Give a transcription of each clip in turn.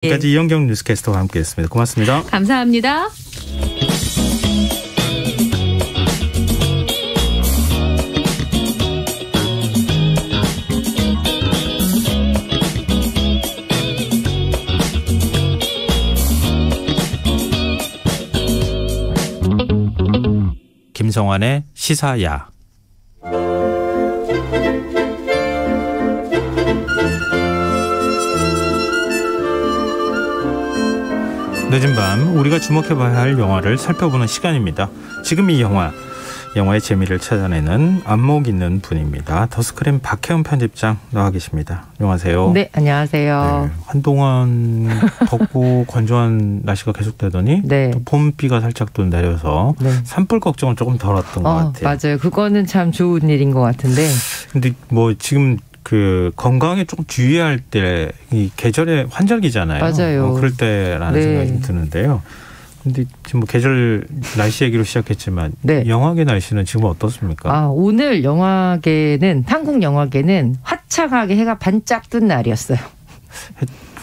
지금까지 이현경 뉴스캐스터와 함께했습니다. 고맙습니다. 감사합니다. 김성환의 시사야. 늦은 밤 우리가 주목해봐야 할 영화를 살펴보는 시간입니다. 지금 이 영화의 재미를 찾아내는 안목 있는 분입니다. 더스크린 박혜은 편집장 나와 계십니다. 안녕하세요. 네, 안녕하세요. 네, 한동안 덥고 건조한 날씨가 계속되더니 네. 또 봄비가 살짝 또 내려서 네. 산불 걱정은 조금 덜었던 것 같아요. 맞아요. 그거는 참 좋은 일인 것 같은데. 근데 뭐 지금 그 건강에 조금 주의해야 할 때 이 계절의 환절기잖아요. 맞아요. 그럴 때라는 네. 생각이 드는데요. 근데 지금 뭐 계절 날씨 얘기로 시작했지만 네. 영화계 날씨는 지금 어떻습니까? 오늘 한국 영화계는 화창하게 해가 반짝 뜬 날이었어요.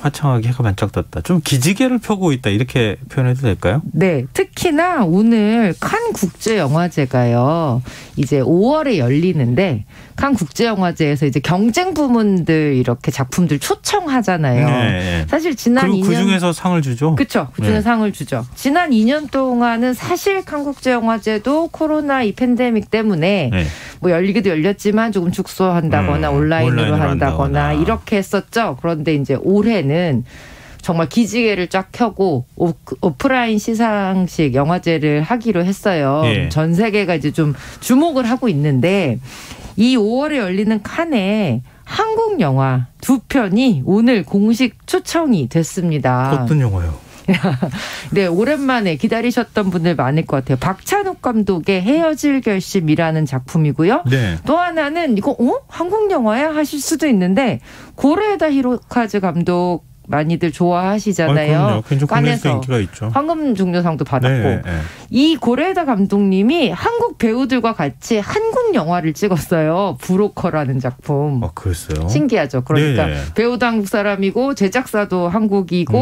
화창하게 해가 반짝 떴다. 좀 기지개를 펴고 있다 이렇게 표현해도 될까요? 네, 특히나 오늘 칸 국제영화제가요. 이제 5월에 열리는데 칸 국제영화제에서 이제 경쟁 부문들 이렇게 작품들 초청하잖아요. 네. 사실 지난 그리고 2년 그 중에서 상을 주죠. 그렇죠. 그 중에 네. 상을 주죠. 지난 2년 동안은 사실 칸 국제영화제도 코로나 이 팬데믹 때문에 네. 뭐 열리기도 열렸지만 조금 축소한다거나 온라인으로 한다거나 이렇게 했었죠. 그런데 이제 올해는 정말 기지개를 쫙 켜고 오프라인 시상식 영화제를 하기로 했어요. 예. 전 세계가 이제 좀 주목을 하고 있는데 이 5월에 열리는 칸에 한국 영화 2편이 오늘 공식 초청이 됐습니다. 어떤 영화요? 네, 오랜만에 기다리셨던 분들 많을 것 같아요. 박찬욱 감독의 헤어질 결심이라는 작품이고요. 네. 또 하나는 이거 한국 영화야 하실 수도 있는데 고레에다 히로카즈 감독 많이들 좋아하시잖아요. 굉장히 국내에서 인기가 있죠. 황금종려상도 받았고 네, 네. 이 고레에다 감독님이 한국 배우들과 같이 한국 영화를 찍었어요. 브로커라는 작품. 그랬어요? 신기하죠. 그러니까 네. 배우도 한국 사람이고 제작사도 한국이고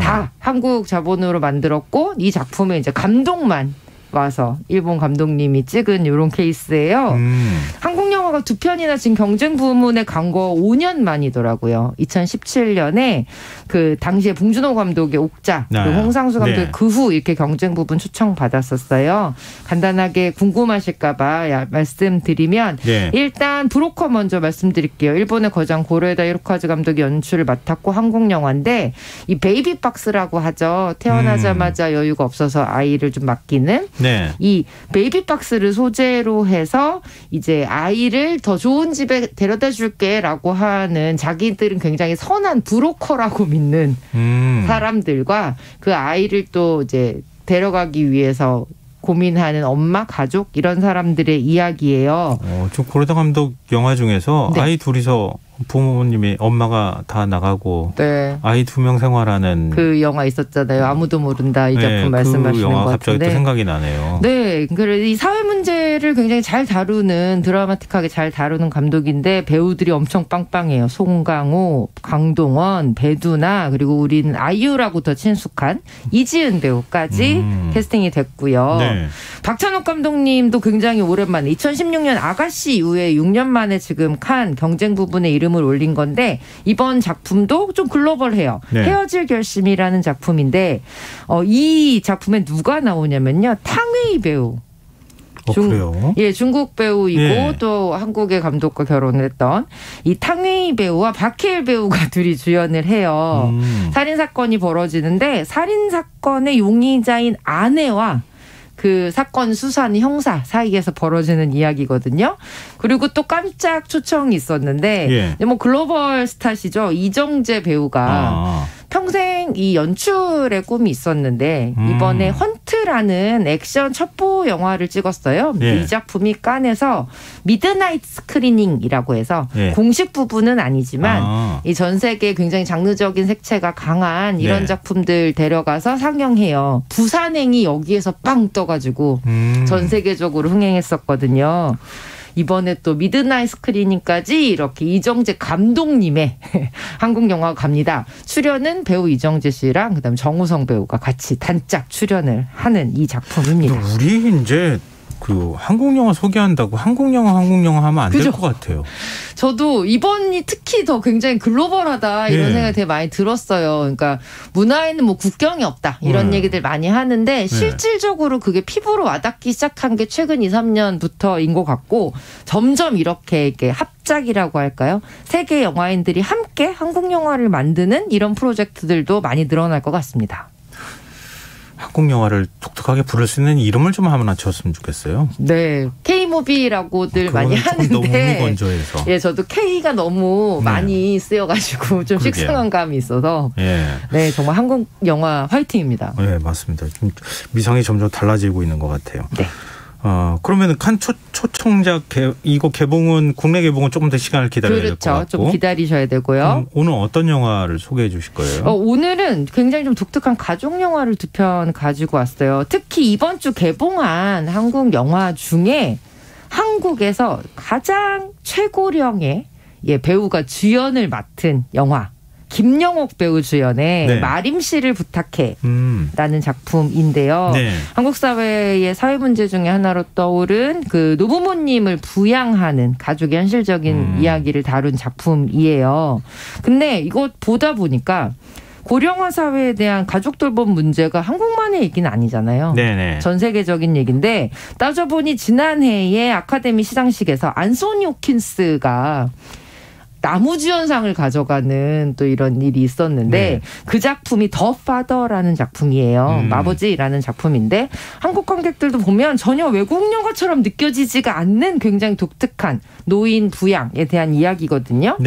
다 한국 자본으로 만들었고 이 작품에 이제 감독만 와서 일본 감독님이 찍은 이런 케이스예요. 한국 영화가 2편이나 지금 경쟁 부문에 간 거 5년 만이더라고요. 2017년에 그 당시에 봉준호 감독의 옥자, 그리고 홍상수 감독의 그 후 이렇게 경쟁 부분 초청 받았었어요. 간단하게 궁금하실까봐 말씀드리면 네. 일단 브로커 먼저 말씀드릴게요. 일본의 거장 고레에다 히로카즈 감독이 연출을 맡았고 한국 영화인데 이 베이비박스라고 하죠. 태어나자마자 여유가 없어서 아이를 좀 맡기는. 네. 이 베이비박스를 소재로 해서 이제 아이를 더 좋은 집에 데려다 줄게라고 하는 자기들은 굉장히 선한 브로커라고 믿는 사람들과 그 아이를 또 이제 데려가기 위해서 고민하는 엄마, 가족 이런 사람들의 이야기예요. 저 고레다 감독 영화 중에서 네. 아이 둘이서 부모님이 엄마가 다 나가고 네. 아이 2명 생활하는 그 영화 있었잖아요. 아무도 모른다 이 작품 말씀하시는 그 영화 것 갑자기 같은데. 또 생각이 나네요. 네, 그래서 이 사회 문제를 굉장히 잘 다루는 드라마틱하게 잘 다루는 감독인데 배우들이 엄청 빵빵해요. 송강호, 강동원, 배두나 그리고 우리는 아이유라고 더 친숙한 이지은 배우까지 캐스팅이 됐고요. 네. 박찬욱 감독님도 굉장히 오랜만에 2016년 아가씨 이후에 6년 만에 지금 칸 경쟁 부분에 이름을 올린 건데 이번 작품도 좀 글로벌해요. 네. 헤어질 결심이라는 작품인데 이 작품에 누가 나오냐면요. 탕웨이 배우. 그래요? 예, 중국 배우이고 예. 또 한국의 감독과 결혼을 했던 이 탕웨이 배우와 박해일 배우가 둘이 주연을 해요. 살인사건이 벌어지는데 살인사건의 용의자인 아내와 그 사건 수사하는 형사 사이에서 벌어지는 이야기거든요. 그리고 또 깜짝 초청이 있었는데 예. 뭐 글로벌 스타시죠. 이정재 배우가 평생 이 연출의 꿈이 있었는데 이번에 헌트라는 액션 첩보 영화를 찍었어요. 예. 이 작품이 칸에서 미드나잇 스크리닝이라고 해서 예. 공식 부분은 아니지만 이 전 세계에 굉장히 장르적인 색채가 강한 이런 네. 작품들 데려가서 상영해요. 부산행이 여기에서 빵 떠가지고 전 세계적으로 흥행했었거든요. 이번에 또 미드나잇 스크리닝까지 이렇게 이정재 감독님의 한국 영화가 갑니다. 출연은 배우 이정재 씨랑 그다음 정우성 배우가 같이 단짝 출연을 하는 이 작품입니다. 우리 이제 그 한국 영화 소개한다고 한국 영화 하면 안 될 것 같아요. 저도 이번이 특히 더 굉장히 글로벌하다 이런 생각이 되게 많이 들었어요. 그러니까 문화에는 뭐 국경이 없다 이런 얘기들 많이 하는데 실질적으로 그게 피부로 와닿기 시작한 게 최근 2, 3년부터인 것 같고 점점 이렇게 합작이라고 할까요? 세계 영화인들이 함께 한국 영화를 만드는 이런 프로젝트들도 많이 늘어날 것 같습니다. 한국 영화를 독특하게 부를 수 있는 이름을 좀 하나 지었으면 좋겠어요. 네, K-무비라고들 많이 하는데 너무 무건조해서. 예, 저도 K가 너무 많이 쓰여가지고 좀 식상한 감이 있어서 네, 정말 한국 영화 화이팅입니다. 네, 맞습니다. 좀 미상이 점점 달라지고 있는 것 같아요. 네. 그러면은 칸 초청작 이거 개봉은 국내 개봉은 조금 더 시간을 기다려야 될 것 같고. 그렇죠. 좀 기다리셔야 되고요. 오늘 어떤 영화를 소개해 주실 거예요? 오늘은 굉장히 좀 독특한 가족 영화를 2편 가지고 왔어요. 특히 이번 주 개봉한 한국 영화 중에 한국에서 가장 최고령의 배우가 주연을 맡은 영화. 김영옥 배우 주연의 마림 씨를 부탁해 라는 작품인데요. 한국 사회의 사회 문제 중에 하나로 떠오른 그 노부모님을 부양하는 가족의 현실적인 이야기를 다룬 작품이에요. 근데 이거 보다 보니까 고령화 사회에 대한 가족 돌봄 문제가 한국만의 얘기는 아니잖아요. 전 세계적인 얘기인데 따져보니 지난해에 아카데미 시상식에서 앤소니 호킨스가 나무주연상을 가져가는 또 이런 일이 있었는데 그 작품이 더 파더라는 작품이에요. 아버지라는 작품인데 한국 관객들도 보면 전혀 외국 영화처럼 느껴지지가 않는 굉장히 독특한 노인 부양에 대한 이야기거든요.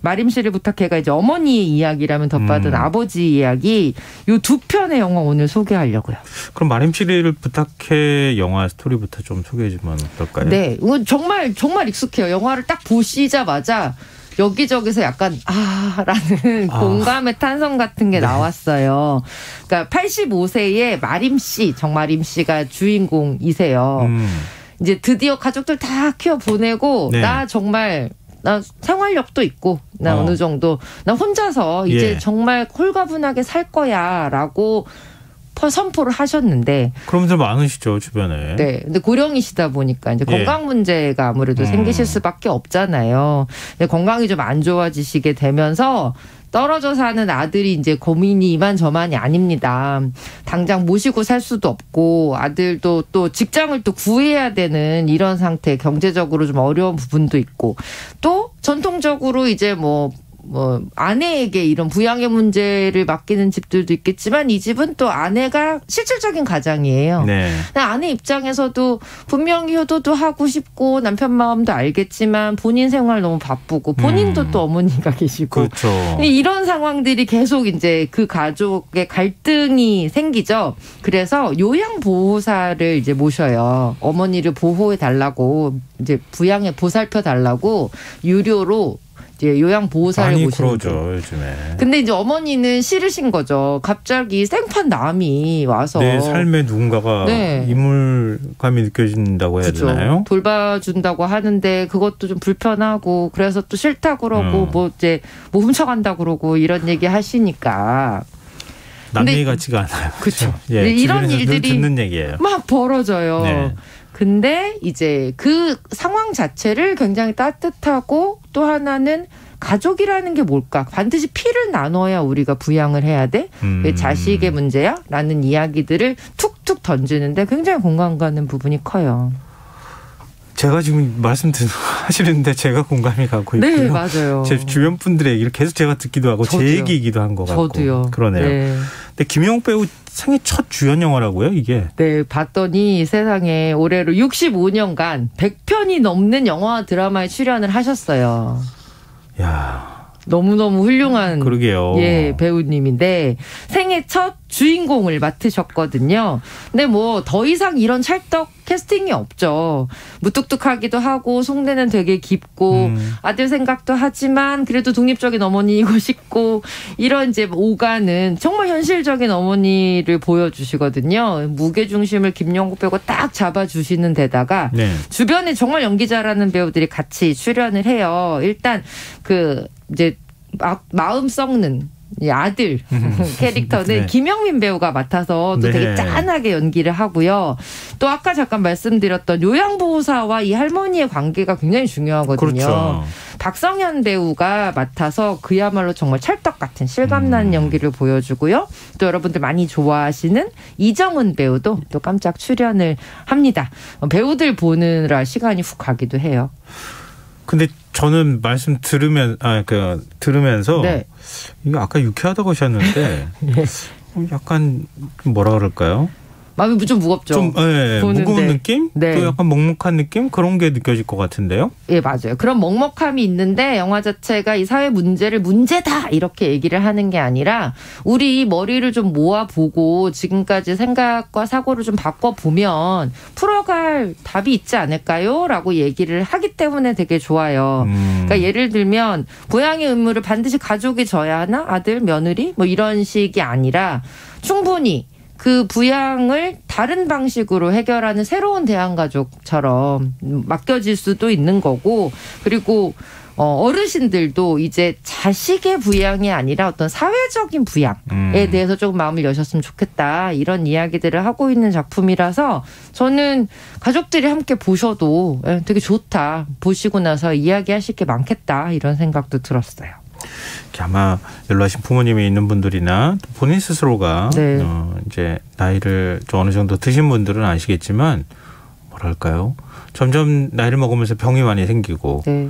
마림 씨를 부탁해가 이제 어머니의 이야기라면 덧받은 아버지 이야기 이 2편의 영화 오늘 소개하려고요. 그럼 마림 씨를 부탁해 영화 스토리부터 좀 소개해 주면 어떨까요? 네, 이건 정말 익숙해요. 영화를 딱 보시자마자 여기저기서 약간 라는 공감의 탄성 같은 게 나왔어요. 그러니까 85세의 마림 씨, 정마림 씨가 주인공이세요. 이제 드디어 가족들 다 키워 보내고 나 생활력도 있고 나 어느 정도 나 혼자서 이제 정말 홀가분하게 살 거야라고 선포를 하셨는데. 그런 분들 많으시죠, 주변에. 네. 근데 고령이시다 보니까 이제 건강 문제가 아무래도 생기실 수밖에 없잖아요. 근데 건강이 좀 안 좋아지시게 되면서 떨어져 사는 아들이 이제 고민이 이만저만이 아닙니다. 당장 모시고 살 수도 없고 아들도 또 직장을 또 구해야 되는 이런 상태, 경제적으로 좀 어려운 부분도 있고 또 전통적으로 이제 뭐 아내에게 이런 부양의 문제를 맡기는 집들도 있겠지만 이 집은 또 아내가 실질적인 가장이에요. 아내 입장에서도 분명히 효도도 하고 싶고 남편 마음도 알겠지만 본인 생활 너무 바쁘고 본인도 또 어머니가 계시고 이런 상황들이 계속 이제 그 가족의 갈등이 생기죠. 그래서 요양보호사를 이제 모셔요. 어머니를 보호해 달라고 이제 부양에 보살펴 달라고 유료로 요양보호사를 모시는 그러죠, 요즘에. 근데 이제 어머니는 싫으신 거죠. 갑자기 생판남이 와서 내 삶에 누군가가 인물감이 느껴진다고 해야 되나요? 돌봐준다고 하는데 그것도 좀 불편하고 그래서 또 싫다 그러고 뭐 훔쳐간다 그러고 이런 얘기 하시니까. 남 얘기 같지가 않아요. 그렇죠. 이런 일들이 듣는 얘기예요. 막 벌어져요. 근데 이제 그 상황 자체를 굉장히 따뜻하고 또 하나는 가족이라는 게 뭘까? 반드시 피를 나눠야 우리가 부양을 해야 돼? 왜 자식의 문제야? 라는 이야기들을 툭툭 던지는데 굉장히 공감 가는 부분이 커요. 제가 지금 하시는데 제가 공감이 가고 있고요. 네, 맞아요. 제 주변 분들의 얘기를 계속 제가 듣기도 하고 저도요. 제 얘기이기도 한 것 같고. 저도요. 그러네요. 근데 김영옥 배우 생애 첫 주연 영화라고요, 이게? 네, 봤더니 세상에 올해로 65년간 100편이 넘는 영화 드라마에 출연을 하셨어요. 야, 너무너무 훌륭한 그러게요. 배우님인데 생애 첫 주인공을 맡으셨거든요. 근데 뭐 더 이상 이런 찰떡 캐스팅이 없죠. 무뚝뚝하기도 하고 속내는 되게 깊고 아들 생각도 하지만 그래도 독립적인 어머니이고 싶고 이런 이제 오가는 정말 현실적인 어머니를 보여주시거든요. 무게중심을 김영국 빼고 딱 잡아주시는 데다가 네. 주변에 정말 연기 잘하는 배우들이 같이 출연을 해요. 일단 그 이제 마음 썩는 이 아들 캐릭터는 네. 김영민 배우가 맡아서 또 네. 되게 짠하게 연기를 하고요. 또 아까 잠깐 말씀드렸던 요양보호사와 이 할머니의 관계가 굉장히 중요하거든요. 그렇죠. 박성현 배우가 맡아서 그야말로 정말 찰떡 같은 실감나는 연기를 보여주고요. 또 여러분들 많이 좋아하시는 이정은 배우도 또 깜짝 출연을 합니다. 배우들 보느라 시간이 훅 가기도 해요. 근데 저는 말씀 들으면서 네. 이거 아까 유쾌하다고 하셨는데 네. 약간 뭐라 그럴까요? 마음이 좀 무겁죠. 좀 네, 무거운 느낌? 네. 또 약간 먹먹한 느낌? 그런 게 느껴질 것 같은데요? 예, 맞아요. 그런 먹먹함이 있는데 영화 자체가 이 사회 문제를 문제다 이렇게 얘기를 하는 게 아니라 우리 머리를 좀 모아보고 지금까지 생각과 사고를 좀 바꿔보면 풀어갈 답이 있지 않을까요? 라고 얘기를 하기 때문에 되게 좋아요. 그러니까 예를 들면 부양의 의무를 반드시 가족이 져야 하나? 아들, 며느리? 뭐 이런 식이 아니라 충분히 그 부양을 다른 방식으로 해결하는 새로운 대한가족처럼 맡겨질 수도 있는 거고 어르신들도 이제 자식의 부양이 아니라 어떤 사회적인 부양에 대해서 조금 마음을 여셨으면 좋겠다 이런 이야기들을 하고 있는 작품이라서 저는 가족들이 함께 보셔도 되게 좋다. 보시고 나서 이야기하실 게 많겠다 이런 생각도 들었어요. 아마 연로하신 부모님이 있는 분들이나 본인 스스로가 네. 이제 나이를 좀 어느 정도 드신 분들은 아시겠지만 뭐랄까요? 점점 나이를 먹으면서 병이 많이 생기고 네.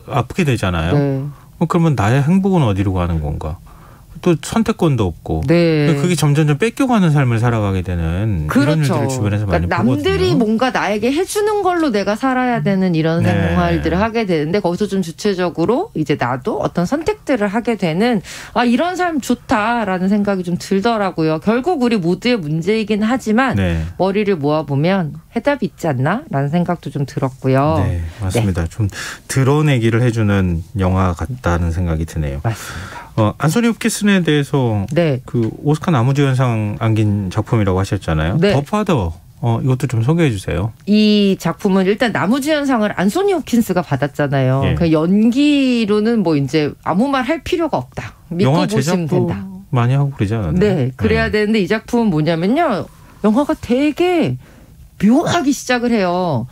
아프게 되잖아요. 네. 그러면 나의 행복은 어디로 가는 건가? 또 선택권도 없고 네. 그게 점점 뺏겨가는 삶을 살아가게 되는 그렇죠. 이런 일들을 주변에서 많이 그러니까 남들이 보거든요. 뭔가 나에게 해주는 걸로 내가 살아야 되는 이런 네. 생활들을 하게 되는데 거기서 좀 주체적으로 이제 나도 어떤 선택들을 하게 되는 이런 삶 좋다라는 생각이 좀 들더라고요. 결국 우리 모두의 문제이긴 하지만 네. 머리를 모아보면 해답이 있지 않나라는 생각도 좀 들었고요. 네, 맞습니다. 네. 좀 드러내기를 해주는 영화 같다는 생각이 드네요. 맞습니다. 안소니 홉킨슨에 대해서 네. 그 오스카 나무주연상 안긴 작품이라고 하셨잖아요. 네. 더 파더 이것도 좀 소개해 주세요. 이 작품은 일단 나무주연상을 안소니 홉킨스가 받았잖아요. 예. 그 연기로는 뭐 이제 아무 말 할 필요가 없다. 믿고 영화 보시면 된다. 많이 하고 그러지 않았나요? 네, 그래야 되는데 이 작품은 뭐냐면요. 영화가 되게 묘하게 시작을 해요.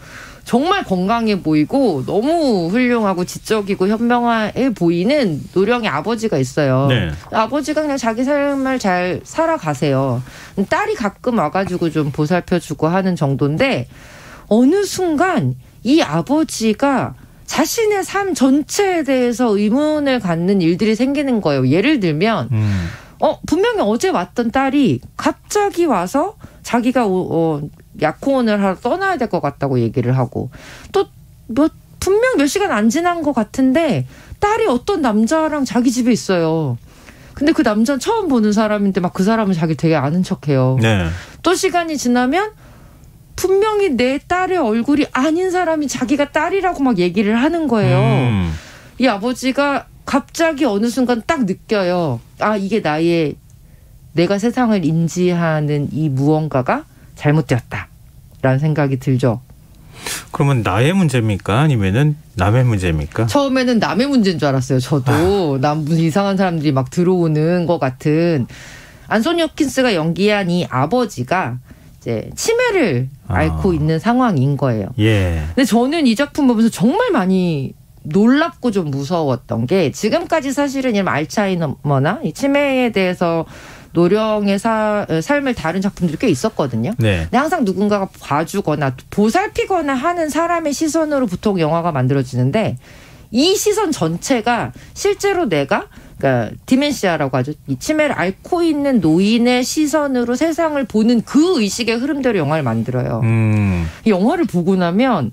정말 건강해 보이고 너무 훌륭하고 지적이고 현명해 보이는 노령의 아버지가 있어요. 네. 아버지가 그냥 자기 삶을 잘 살아가세요. 딸이 가끔 와가지고 좀 보살펴주고 하는 정도인데 어느 순간 이 아버지가 자신의 삶 전체에 대해서 의문을 갖는 일들이 생기는 거예요. 예를 들면 분명히 어제 왔던 딸이 갑자기 와서 자기가 약혼을 하러 떠나야 될 것 같다고 얘기를 하고 또 분명 몇 시간 안 지난 것 같은데 딸이 어떤 남자랑 자기 집에 있어요. 근데 그 남자는 처음 보는 사람인데 막 그 사람은 자기 되게 아는 척해요. 네. 또 시간이 지나면 분명히 내 딸의 얼굴이 아닌 사람이 자기가 딸이라고 막 얘기를 하는 거예요. 이 아버지가 갑자기 어느 순간 딱 느껴요. 이게 내가 세상을 인지하는 이 무언가가 잘못되었다라는 생각이 들죠. 그러면 나의 문제입니까? 아니면은 남의 문제입니까? 처음에는 남의 문제인 줄 알았어요. 저도 무슨 이상한 사람들이 막 들어오는 것 같은. 안소니 홉킨스가 연기한 이 아버지가 이제 치매를 앓고 있는 상황인 거예요. 예. 근데 저는 이 작품 보면서 정말 많이 놀랍고 좀 무서웠던 게 지금까지 사실은 이런 알츠하이머나 이 치매에 대해서 노령의 삶을 다룬 작품들이 꽤 있었거든요. 네. 근데 항상 누군가가 봐주거나 보살피거나 하는 사람의 시선으로 보통 영화가 만들어지는데 이 시선 전체가 실제로 내가 그러니까 디멘시아라고 하죠. 이 치매를 앓고 있는 노인의 시선으로 세상을 보는 그 의식의 흐름대로 영화를 만들어요. 이 영화를 보고 나면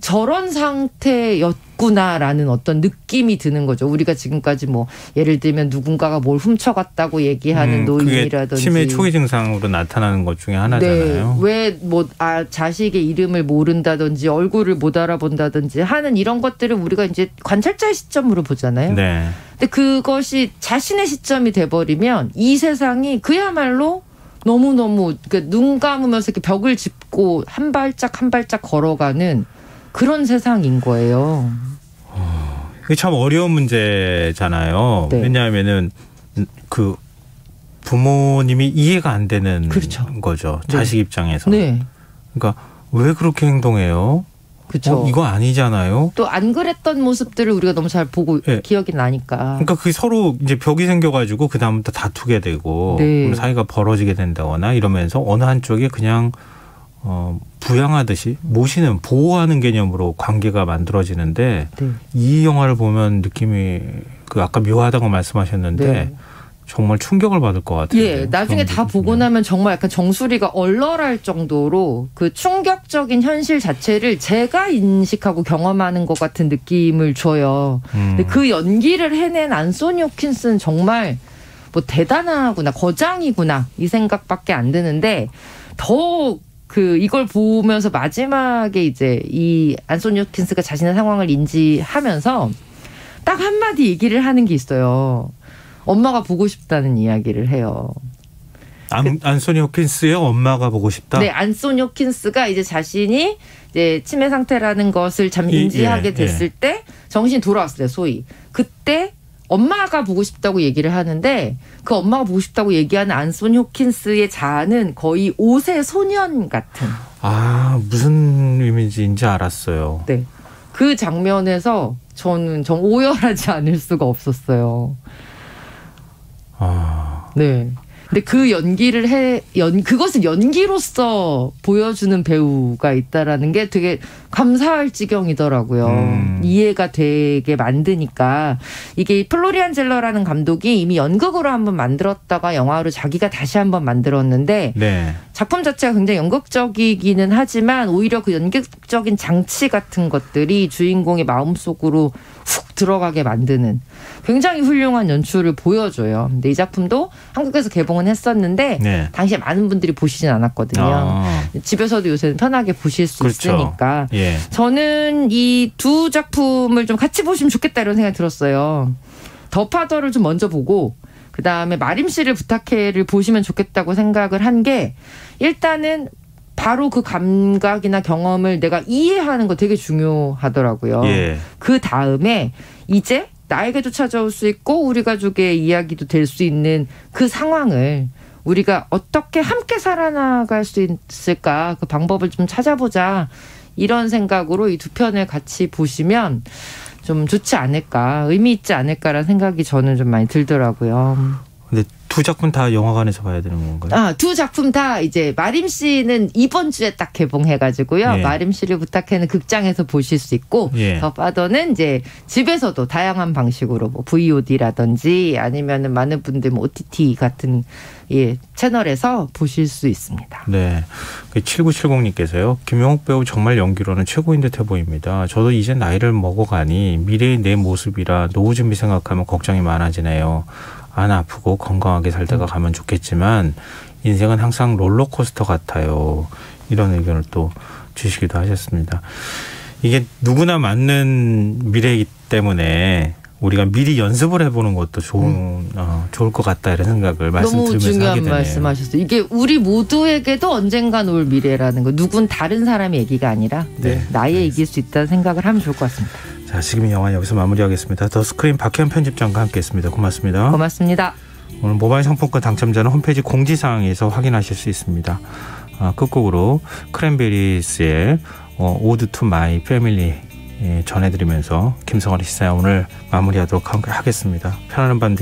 저런 상태였구나. 있구나라는 어떤 느낌이 드는 거죠. 우리가 지금까지 뭐 예를 들면 누군가가 뭘 훔쳐갔다고 얘기하는 노인이라든지 치매 초기 증상으로 나타나는 것 중에 하나잖아요. 네. 왜 뭐 자식의 이름을 모른다든지 얼굴을 못 알아본다든지 하는 이런 것들을 우리가 이제 관찰자의 시점으로 보잖아요. 네. 근데 그것이 자신의 시점이 돼버리면 이 세상이 그야말로 너무너무 그러니까 눈 감으면서 이렇게 벽을 짚고 한 발짝 한 발짝 걸어가는 그런 세상인 거예요. 그게 참 어려운 문제잖아요. 네. 왜냐하면은 그 부모님이 이해가 안 되는 그렇죠. 거죠. 네. 자식 입장에서. 네. 그러니까 왜 그렇게 행동해요? 그렇죠. 이거 아니잖아요. 또 안 그랬던 모습들을 우리가 너무 잘 보고 네. 기억이 나니까. 그러니까 그게 서로 이제 벽이 생겨가지고 그 다음부터 다투게 되고 네. 사이가 벌어지게 된다거나 이러면서 어느 한쪽이 그냥 부양하듯이 모시는 보호하는 개념으로 관계가 만들어지는데 네. 이 영화를 보면 느낌이 그 아까 묘하다고 말씀하셨는데 네. 정말 충격을 받을 것 같아요. 예, 나중에 다 보고 나면 정말 약간 정수리가 얼얼할 정도로 그 충격적인 현실 자체를 제가 인식하고 경험하는 것 같은 느낌을 줘요. 근데 그 연기를 해낸 안소니 호킨스는 정말 뭐 대단하구나, 거장이구나 이 생각밖에 안 드는데 더 그 이걸 보면서 마지막에 이제 이 안소니 호킨스가 자신의 상황을 인지하면서 딱 한마디 얘기를 하는 게 있어요. 엄마가 보고 싶다는 이야기를 해요. 안소니 호킨스의 엄마가 보고 싶다? 네, 안소니 호킨스가 이제 자신이 이제 치매 상태라는 것을 인지하게 됐을 때 정신이 돌아왔어요, 소위. 그때 엄마가 보고 싶다고 얘기를 하는데 그 엄마가 보고 싶다고 얘기하는 안소니 호킨스의 자아는 거의 5세 소년 같은. 무슨 의미인지 알았어요. 네. 그 장면에서 저는 좀 오열하지 않을 수가 없었어요. 네. 근데 그 연기를 그것을 연기로서 보여주는 배우가 있다라는 게 되게 감사할 지경이더라고요. 이해가 되게 만드니까. 이게 플로리안 젤러라는 감독이 이미 연극으로 한번 만들었다가 영화로 자기가 다시 한번 만들었는데 네. 작품 자체가 굉장히 연극적이기는 하지만 오히려 그 연극적인 장치 같은 것들이 주인공의 마음속으로 훅 들어가게 만드는 굉장히 훌륭한 연출을 보여줘요. 근데 이 작품도 한국에서 개봉은 했었는데 네. 당시에 많은 분들이 보시진 않았거든요. 집에서도 요새는 편하게 보실 수 그렇죠. 있으니까. 예. 저는 이 두 작품을 좀 같이 보시면 좋겠다 이런 생각이 들었어요. 더 파더를 좀 먼저 보고 그다음에 마림 씨를 부탁해를 보시면 좋겠다고 생각을 한 게 일단은 바로 그 감각이나 경험을 내가 이해하는 거 되게 중요하더라고요. 예. 그 다음에 이제 나에게도 찾아올 수 있고 우리 가족의 이야기도 될 수 있는 그 상황을 우리가 어떻게 함께 살아나갈 수 있을까 그 방법을 좀 찾아보자 이런 생각으로 이 두 편을 같이 보시면 좀 좋지 않을까 의미 있지 않을까라는 생각이 저는 좀 많이 들더라고요. 근데 두 작품 다 영화관에서 봐야 되는 건가요? 두 작품 다 이제 마림 씨는 이번 주에 딱 개봉해가지고요. 예. 마림 씨를 부탁해는 극장에서 보실 수 있고 예. 더 파더는 이제 집에서도 다양한 방식으로 뭐 VOD라든지 아니면은 많은 분들 뭐 OTT 같은 채널에서 보실 수 있습니다. 네. 7970님께서요. 김용욱 배우 정말 연기로는 최고인 듯해 보입니다. 저도 이제 나이를 먹어가니 미래의 내 모습이라 노후 준비 생각하면 걱정이 많아지네요. 안 아프고 건강하게 살다가 가면 좋겠지만 인생은 항상 롤러코스터 같아요. 이런 의견을 또 주시기도 하셨습니다. 이게 누구나 맞는 미래이기 때문에 우리가 미리 연습을 해보는 것도 좋을 것 같다 이런 생각을 말씀드리면서 너무 중요한 하게 되네요. 말씀하셨어요. 이게 우리 모두에게도 언젠간 올 미래라는 거. 누군 다른 사람의 얘기가 아니라 나의 얘기일 수 있다는 생각을 하면 좋을 것 같습니다. 자, 지금 이 영화 여기서 마무리하겠습니다. 더 스크린 박혜연 편집장과 함께했습니다. 고맙습니다. 고맙습니다. 오늘 모바일 상품권 당첨자는 홈페이지 공지사항에서 확인하실 수 있습니다. 끝곡으로 크랜베리스의 Ode to My Family 전해드리면서 김성환의 시사회 오늘 마무리하도록 하겠습니다. 편안한 밤 되시고요.